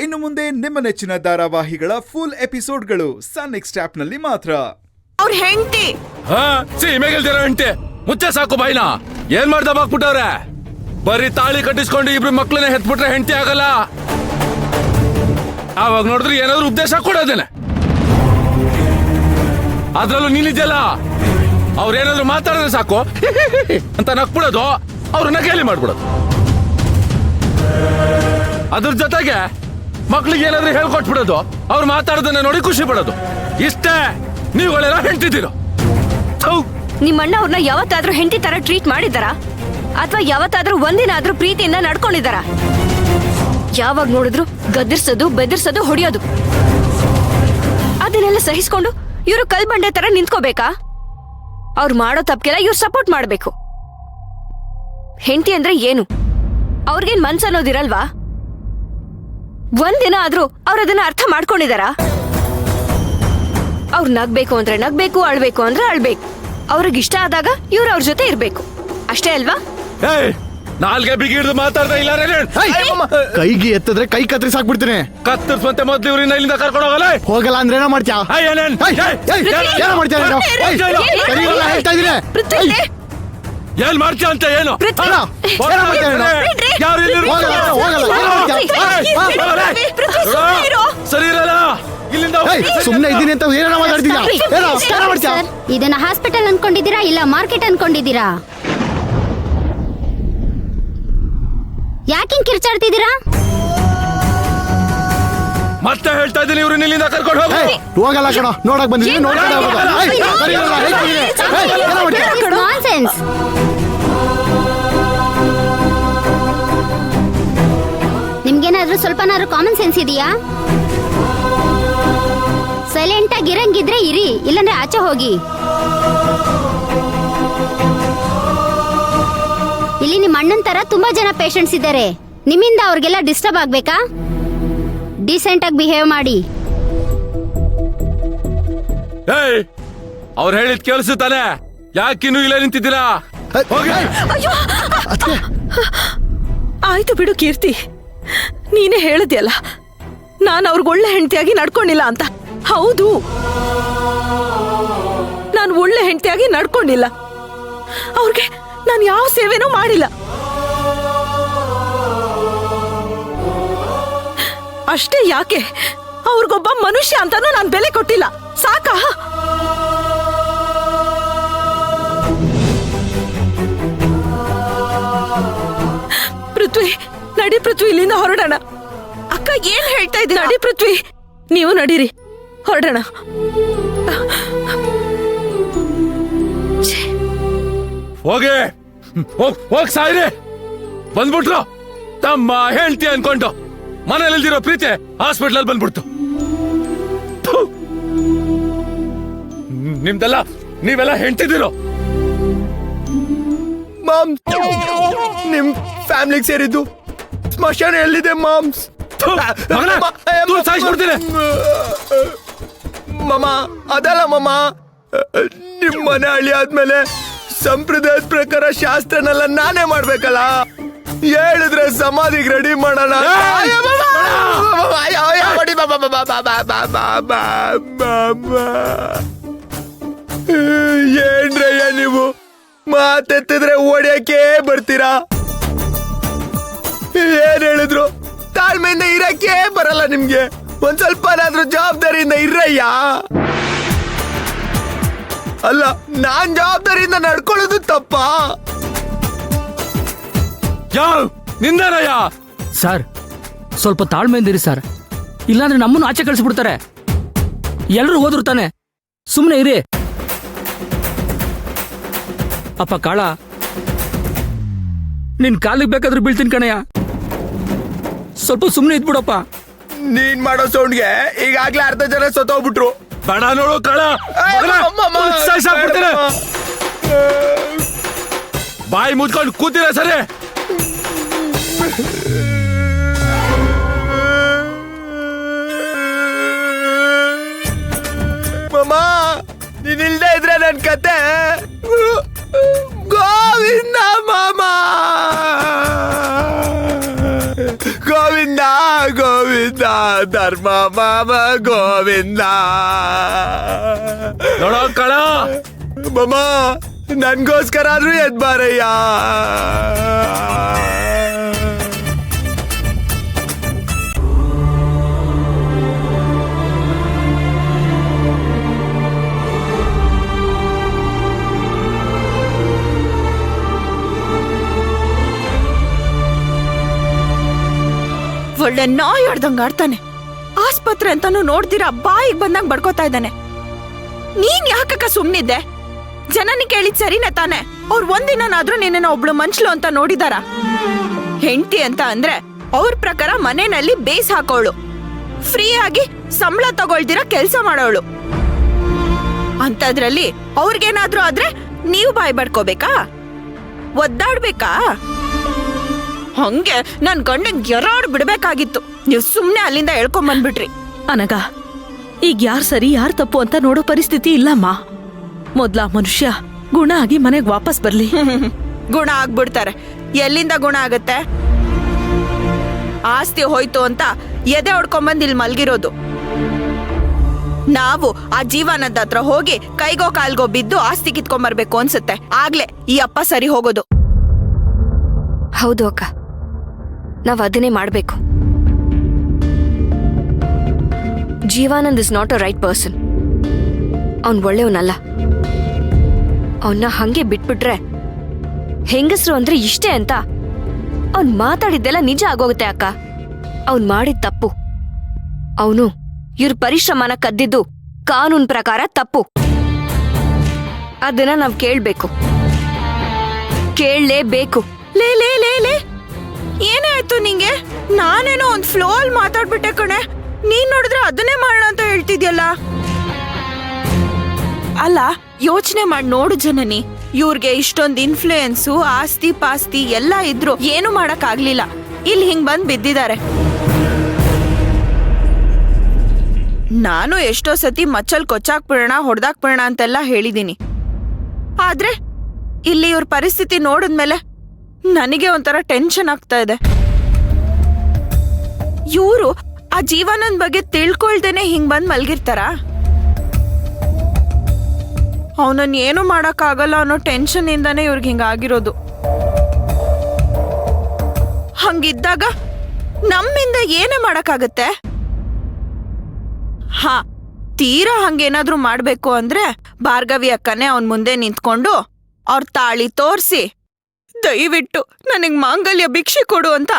ಇನ್ನು ಮುಂದೆ ನಿಮ್ಮ ನೆಚ್ಚಿನ ಧಾರಾವಾಹಿಗಳ ಫುಲ್ ಎಪಿಸೋಡ್ಗಳು ಸನ್ ನೆಕ್ಸ್ಟ್ ಆಪ್ ನಲ್ಲಿ ಮಾತ್ರ. ಅವ್ರ ಹೆಂಡತಿ ಸೀಮೆಗೆಲ್ದಿರೋ ಹೆಂಡತಿ ಮುಚ್ಚೆ ಸಾಕು ಬಾಯ್ನ. ಏನ್ ಮಾಡ್ದ ಬಾಕ್ಬಿಟ್ಟವ್ರೆ? ಬರೀ ತಾಳಿ ಕಟ್ಟಿಸ್ಕೊಂಡು ಇಬ್ರು ಮಕ್ಳನ್ನ ಹೆತ್ಬಿಟ್ರೆ ಹೆಂಡತಿ ಆಗಲ್ಲ. ಆವಾಗ ನೋಡಿದ್ರೆ ಏನಾದ್ರು ಉದ್ದೇಶ ಕೊಡೋದೇನೆ. ಅದ್ರಲ್ಲೂ ನೀನಿದ್ಯಲ್ಲ, ಅವ್ರೇನಾದ್ರು ಮಾತಾಡಿದ್ರೆ ಸಾಕು ಅಂತ ನಕ್ಬಿಡೋದು, ಅವ್ರನ್ನ ಗೇಲಿ ಮಾಡ್ಬಿಡೋದು. ಅದ್ರ ಜೊತೆಗೆ ಮಕ್ಳಿಗೆ ಏನಾದ್ರು ಹೇಳ್ಕೊಟ್ಬಿಡೋದು, ಅವ್ರು ಮಾತಾಡೋದನ್ನ ನೋಡಿ ಖುಷಿ ಪಡೋದು. ಇಷ್ಟೇ ನೀವುಗಳೆಲ್ಲ ಹೆಂಡ್ತಿದ್ದೀರೋ. ನಿಮ್ಮಣ್ಣ ಅವ್ರನ್ನ ಯಾವತ್ತಾದ್ರೂ ಹೆಂಡತಿ ತರ ಟ್ರೀಟ್ ಮಾಡಿದಾರ ಅಥವಾ ಯಾವತ್ತಾದ್ರೂ ಒಂದಿನ ಆದ್ರೂ ಪ್ರೀತಿಯಿಂದ ನಡ್ಕೊಂಡಿದಾರ? ಯಾವಾಗ ನೋಡಿದ್ರು ಗದರ್ಸೋದು, ಬೆದರ್ಸೋದು, ಹೊಡಿಯೋದು. ಅದನ್ನೆಲ್ಲ ಸಹಿಸ್ಕೊಂಡು ಇವರು ಕಲ್ಬಂಡೆ ತರ ನಿಂತ್ಕೋಬೇಕಾ? ಅವ್ರು ಮಾಡೋ ತಪ್ಪಿಗೆಲ್ಲ ಇವ್ರು ಸಪೋರ್ಟ್ ಮಾಡ್ಬೇಕು. ಹೆಂಡತಿ ಅಂದ್ರೆ ಏನು? ಅವ್ರಿಗೇನ್ ಮನ್ಸ್ ಅನ್ನೋದಿರಲ್ವಾ? ಒಂದಿನ ಆದ್ರೂ ಅವ್ರದನ್ನ ಅರ್ಥ ಮಾಡ್ಕೊಂಡಿದಾರ? ಅವ್ರು ನಗ್ಬೇಕು ಅಂದ್ರೆ ನಗ್ಬೇಕು, ಅಳ್ಬೇಕು ಅಂದ್ರೆ ಅಳ್ಬೇಕು. ಅವ್ರಿಗಿಷ್ಟ ಆದಾಗ ಇವ್ರು ಅವ್ರ ಜೊತೆ ಇರ್ಬೇಕು, ಅಷ್ಟೇ ಅಲ್ವಾ? ನಾಲ್ಗೆ ಬಿಗಿ ಹಿಡಿದು ಮಾತಾಡ್ತಾ ಇಲ್ಲ. ಕೈಗೆ ಎತ್ತಿದ್ರೆ ಕೈ ಕತ್ತರಿಸಿ ಹಾಕ್ಬಿಡ್ತೀನಿ. ಕತ್ತರಿಸುವಂತೆ ಮೊದ್ಲು ಇವ್ರನ್ನ ಇಲ್ಲಿಂದ ಕರ್ಕೊಂಡು ಹೋಗಲ್ಲ. ಹೋಗಲ್ಲ ಅಂದ್ರೆ ಏನೋ ಮಾಡ್ತೀಯ? ಏನ್ ಮಾಡ್ತೀಯ ಅಂತ ಏನು? ಸರಿ ಇರಲ್ಲ, ಇಲ್ಲಿಂದ ಸುಮ್ನೆ ಇದ್ದೀನಿ ಅಂತ ಏನೋ ಮಾತಾಡ್ತೀಯ? ಇದನ್ನ ಹಾಸ್ಪಿಟಲ್ ಅನ್ಕೊಂಡಿದ್ದೀರಾ ಇಲ್ಲ ಮಾರ್ಕೆಟ್ ಅನ್ಕೊಂಡಿದ್ದೀರಾ? ಯಾಕಿಂಗ್ ಕಿರ್ಚಾಡ್ತಿದ್ದೀರಾ? ಮತ್ತೆ ಹೇಳ್ತಾ ಇದ್ದೀನಿ, ಇವ್ರನ್ನ ಇಲ್ಲಿಂದ ಕರ್ಕೊಂಡು ಹೋಗಿ. ಹೋಗಲ್ಲ ಕಣ, ನೋಡಕ್ ಬಂದಿದ್ದೀನಿ. ನಾನ್ಸೆನ್ಸ್. ನಿಮ್ಗೇನಾದ್ರೂ ಸ್ವಲ್ಪನಾದ್ರೂ ಕಾಮನ್ ಸೆನ್ಸ್ ಇದೆಯಾ? ಸೈಲೆಂಟ್ ಆಗಿ ಇರಂಗಿದ್ರೆ ಇರಿ, ಇಲ್ಲಂದ್ರೆ ಆಚೆ ಹೋಗಿ. ಇಲ್ಲಿ ನಿಮ್ಮ ಅಣ್ಣನ್ ತರ ತುಂಬಾ ಜನ ಪೇಷಂಟ್ಸ್ ಇದ್ದಾರೆ. ನಿಮ್ಮಿಂದ ಅವ್ರಿಗೆಲ್ಲ ಡಿಸ್ಟರ್ಬ್ ಆಗ್ಬೇಕಾ? ಡೀಸೆಂಟ್ ಆಗಿ ಬಿಹೇವ್ ಮಾಡಿ. ಅವ್ರು ಹೇಳಿದ್ ಕೇಳಿಸುತ್ತಾನೆ. ಯಾಕಿನ್ನೂ ಇಲ್ಲ ನಿಂತಿದ್ದೀರಾ? ಆಯ್ತು ಬಿಡು ಕೀರ್ತಿ, ನೀನೇ ಹೇಳಿದ್ಯಲ್ಲ ನಾನು ಅವ್ರಿಗೆ ಒಳ್ಳೆ ಹೆಂಡತಿಯಾಗಿ ನಡ್ಕೊಂಡಿಲ್ಲ ಅಂತ. ಹೌದು, ನಾನು ಒಳ್ಳೆ ಹೆಂಡತಿಯಾಗಿ ನಡ್ಕೊಂಡಿಲ್ಲ. ಅವ್ರಿಗೆ ನಾನು ಯಾವ ಸೇವೆನೂ ಮಾಡಿಲ್ಲ. ಅಷ್ಟೇ ಯಾಕೆ, ಅವ್ರಿಗೊಬ್ಬ ಮನುಷ್ಯ ಅಂತಾನೂ ನಾನು ಬೆಲೆ ಕೊಟ್ಟಿಲ್ಲ. ಸಾಕಾ? ಪೃಥ್ವಿ, ನಡಿ ಪೃಥ್ವಿ, ಇಲ್ಲಿಂದ ಹೊರಡೋಣ. ಅಕ್ಕ ಏನ್ ಹೇಳ್ತಾ ಇದ್ದೀನಿ? ನಡಿ ಪೃಥ್ವಿ, ನೀವು ನಡೀರಿ, ಹೊರಡೋಣ. ಹೋಗಿ ಹೋಗ್ ಸಾಯ್ರಿ. ಬಂದ್ಬಿಟ್ರು ತಮ್ಮ ಹೆಂಡತಿ ಅನ್ಕೊಂಡು ಮನೇಲಿಲ್ದಿರೋ ಪ್ರೀತಿ ಹಾಸ್ಪಿಟಲ್ ಬಂದ್ಬಿಡ್ತು. ನಿಮ್ದೆಲ್ಲ ನೀವೆಲ್ಲ ಹೆಂಡ್ತಿದ್ದೀರೋ? ಮಾಮ್ಸ್, ನಿಮ್ ಫ್ಯಾಮಿಲಿಗೆ ಸೇರಿದ್ದು ಸ್ಮಶಾನ ಎಲ್ಲಿದೆ ಮಾಮ್ಸ್? ಸಾಯಿಸ್ಬಿಡ್ತೀನಿ. ಮಮ್ಮ, ಅದಲ್ಲ ಮಮ್ಮ, ನಿಮ್ ಮನೆ ಹಳ್ಳಿ ಆದ್ಮೇಲೆ ಸಂಪ್ರದಾಯದ ಪ್ರಕಾರ ಶಾಸ್ತ್ರನೆಲ್ಲ ನಾನೇ ಮಾಡ್ಬೇಕಲ್ಲ. ಹೇಳಿದ್ರೆ ಸಮಾಧಿಗೆ ರೆಡಿ ಮಾಡೋಣ. ಏನ್ರಯ್ಯ ನೀವು ಮಾತೆತ್ತಿದ್ರೆ ಓಡ್ಯಾಕೆ ಬರ್ತೀರಾ? ಏನ್ ಹೇಳಿದ್ರು ತಾಳ್ಮೆಯಿಂದ ಇರಕ್ಕೆ ಬರಲ್ಲ ನಿಮ್ಗೆ. ಒಂದ್ ಸ್ವಲ್ಪನಾದ್ರೂ ಜವಾಬ್ದಾರಿಯಿಂದ ಇರ್ರಯ್ಯ. ಅಲ್ಲ, ನಾನ್ ಜವಾಬ್ದಾರಿಯಿಂದ ನಡ್ಕೊಳ್ಳೋದು ತಪ್ಪ? ನಿಂದರಯ್ಯ. ಸರ್, ಸ್ವಲ್ಪ ತಾಳ್ಮೆಯಿಂದಿರಿ ಸರ್, ಇಲ್ಲಾಂದ್ರೆ ನಮ್ಮನ್ನು ಆಚೆ ಕಳಿಸ್ಬಿಡ್ತಾರೆ. ಎಲ್ರು ಹೋದ್ರು ತಾನೆ, ಸುಮ್ನೆ ಇರಿ. ಅಪ್ಪ ಕಾಳ, ನಿನ್ ಕಾಲಿಗೆ ಬೇಕಾದ್ರೂ ಬೀಳ್ತೀನಿ ಕಣಯ್ಯ, ಸ್ವಲ್ಪ ಸುಮ್ನೆ ಇದ್ಬಿಡಪ್ಪ. ನೀನ್ ಮಾಡೋ ಸೌಂಡ್ಗೆ ಈಗಾಗ್ಲೇ ಅರ್ಧ ಜನ ಸತ್ತೋಗ್ಬಿಟ್ರು. ಬೇಡ ನೋಡು ಕಾಳ, ಬಾಯಿ ಮುಚ್ಕೊಂಡು ಕೂತಿರ ಸರಿ. ಮಮ್ಮ, ನೀನಿಲ್ದೇ ಇದ್ರೆ ನನ್ ಕತೆ ಗೋವಿಂದ. ಮಾಮ ಗೋವಿಂದ ಗೋವಿಂದ. ಗೋವಿಂದ ಧರ್ಮ ಮಾಮ ಗೋವಿಂದ. ನೋಡೋ ಕಳ, ಮಮ್ಮ ನನ್ಗೋಸ್ಕರ ಆದ್ರೂ ಎದ್ ಬಾರಯ್ಯ. ಒಳ್ಳೆ ನಾಯಿ ಆಡ್ದಂಗ ಆಡ್ತಾನೆ. ಆಸ್ಪತ್ರೆ ಅಂತಾನು ನೋಡ್ದಿರಾ ಬಾಯಿಗೆ ಬಂದಂಗ್ ಬಡ್ಕೋತಾ ಇದ್ದಾನೆ. ನೀನ್ ಯಾಕಕ್ಕ ಸುಮ್ನಿದ್ದೆ? ಜನನಿ ಕೇಳಿದ್ ಸರಿನೇ ತಾನೆ? ಅವ್ರು ಒಂದಿನಾದ್ರೂ ನಿನ್ನ ಒಬ್ಳು ಮನುಷ್ಯಲು ಅಂತ ನೋಡಿದಾರ? ಹೆಂಡತಿ ಅಂತ ಅಂದ್ರೆ ಅವ್ರ ಪ್ರಕಾರ ಮನೆಯಲ್ಲಿ ಬೇಸ್ ಹಾಕೋಳು, ಫ್ರೀ ಆಗಿ ಸಂಬಳ ತಗೊಳ್ದಿರ ಕೆಲ್ಸ ಮಾಡೋಳು. ಅಂತದ್ರಲ್ಲಿ ಅವ್ರಿಗೇನಾದ್ರೂ ಆದ್ರೆ ನೀವು ಬಾಯಿ ಬಡ್ಕೋಬೇಕಾ? ಒದ್ದಾಡ್ಬೇಕಾ? ಹಂಗೆ ನನ್ ಗಂಡನ್ ಎರಾಡ್ ಬಿಡ್ಬೇಕಾಗಿತ್ತು. ನೀವು ಸುಮ್ನೆ ಅಲ್ಲಿಂದ ಎಳ್ಕೊಂಡ್ ಬಂದ್ಬಿಟ್ರಿ. ಅನಗ, ಈಗ ಯಾರ್ ಸರಿ ಯಾರ್ ತಪ್ಪು ಅಂತ ನೋಡೋ ಪರಿಸ್ಥಿತಿ ಇಲ್ಲಮ್ಮ. ಮೊದ್ಲ ಮನುಷ್ಯ ಗುಣ ಆಗಿ ಮನೆಗ್ ವಾಪಸ್ ಬರ್ಲಿ. ಗುಣ ಆಗ್ಬಿಡ್ತಾರೆ. ಎಲ್ಲಿಂದ ಗುಣ ಆಗತ್ತೆ? ಆಸ್ತಿ ಹೋಯ್ತು ಅಂತ ಎದೆ ಹೊಡ್ಕೊಂಬಂದ್ ಇಲ್ಲಿ ಮಲ್ಗಿರೋದು. ನಾವು ಆ ಜೀವನದ ಹತ್ರ ಹೋಗಿ ಕೈಗೋ ಕಾಲ್ಗೋ ಬಿದ್ದು ಆಸ್ತಿ ಕಿತ್ಕೊಂಬರ್ಬೇಕು ಅನ್ಸುತ್ತೆ. ಆಗ್ಲೇ ಈ ಅಪ್ಪ ಸರಿ ಹೋಗೋದು. ಹೌದು ಅಕ್ಕ, ನಾವ್ ಅದನ್ನೇ ಮಾಡ್ಬೇಕು. Jeevanand is not a right person. ಅವ್ನ್ ಒಳ್ಳೆಯವನಲ್ಲ. ಅವನ್ನ ಹಂಗೆ ಬಿಟ್ಬಿಟ್ರೆ ಹೆಂಗಸ್ರು ಅಂದ್ರೆ ಇಷ್ಟೇ ಅಂತ ಅವ್ನ್ ಮಾತಾಡಿದ್ದೆಲ್ಲ ನಿಜ ಆಗೋಗುತ್ತೆ ಅಕ್ಕ. ಅವ್ನ್ ಮಾಡಿದ ತಪ್ಪು. ಅವನು ಇವ್ರ ಪರಿಶ್ರಮನ ಕದ್ದಿದ್ದು ಕಾನೂನ್ ಪ್ರಕಾರ ತಪ್ಪು. ಅದನ್ನ ನಾವ್ ಕೇಳ್ಬೇಕು, ಕೇಳಲೇಬೇಕು. ಲೇ ಲೇ ಲೇ ಲೇ ಏನೇ ಆಯ್ತು ನಿಂಗೆ? ನಾನೇನೋ ಒಂದ್ ಫ್ಲೋ ಅಲ್ಲಿ ಮಾತಾಡ್ಬಿಟ್ಟೆ ಕಣೆ. ನೀನ್ ನೋಡಿದ್ರೆ ಅದನ್ನೇ ಮಾಡೋಣ ಅಂತ ಹೇಳ್ತಿದ್ಯಲ್ಲ. ಅಲ್ಲ, ಯೋಚನೆ ಮಾಡಿ ನೋಡು ಜನನಿ. ಇವ್ರಿಗೆ ಇಷ್ಟೊಂದು ಇನ್ಫ್ಲೂಯೆನ್ಸು, ಆಸ್ತಿ ಪಾಸ್ತಿ ಎಲ್ಲ ಇದ್ರು ಏನು ಮಾಡಕ್ ಆಗ್ಲಿಲ್ಲ. ಇಲ್ಲಿ ಹಿಂಗ್ ಬಂದ್ ಬಿದ್ದಿದ್ದಾರೆ. ನಾನು ಎಷ್ಟೋ ಸತಿ ಮಚ್ಚಲ್ ಕೊಚ್ಚಾಕ್ಬಿಡೋಣ, ಹೊಡ್ದಾಕ್ಬಿಡೋಣ ಅಂತೆಲ್ಲ ಹೇಳಿದೀನಿ. ಆದ್ರೆ ಇಲ್ಲಿ ಇವ್ರ ಪರಿಸ್ಥಿತಿ ನೋಡಿದ್ಮೇಲೆ ನನಗೆ ಒಂಥರ ಟೆನ್ಷನ್ ಆಗ್ತಾ ಇದೆ. ಇವ್ರು ಆ ಜೀವನದ ಬಗ್ಗೆ ತಿಳ್ಕೊಳ್ದೇನೆ ಹಿಂಗ್ ಬಂದ್ ಮಲ್ಗಿರ್ತಾರ? ಅವನನ್ನ ಏನು ಮಾಡಕ್ಕಾಗಲ್ಲ ಅನ್ನೋ ಟೆನ್ಷನ್ ಇಂದಾನೆ ಇವ್ರಿಗೆ ಹಿಂಗಾಗಿರೋದು. ಹಂಗಿದ್ದಾಗ ನಮ್ಮಿಂದ ಏನೇ ಮಾಡಕ್ಕಾಗತ್ತೆ? ಹಾ, ತೀರಾ ಹಂಗೇನಾದ್ರೂ ಮಾಡ್ಬೇಕು ಅಂದ್ರೆ ಭಾರ್ಗವಿ ಅಕ್ಕನೇ ಅವನ್ ಮುಂದೆ ನಿಂತ್ಕೊಂಡು ಅವ್ರ ತಾಳಿ ತೋರ್ಸಿ ದಯವಿಟ್ಟು ನನಗ್ ಮಾಂಗಲ್ಯ ಭಿಕ್ಷೆ ಕೊಡು ಅಂತ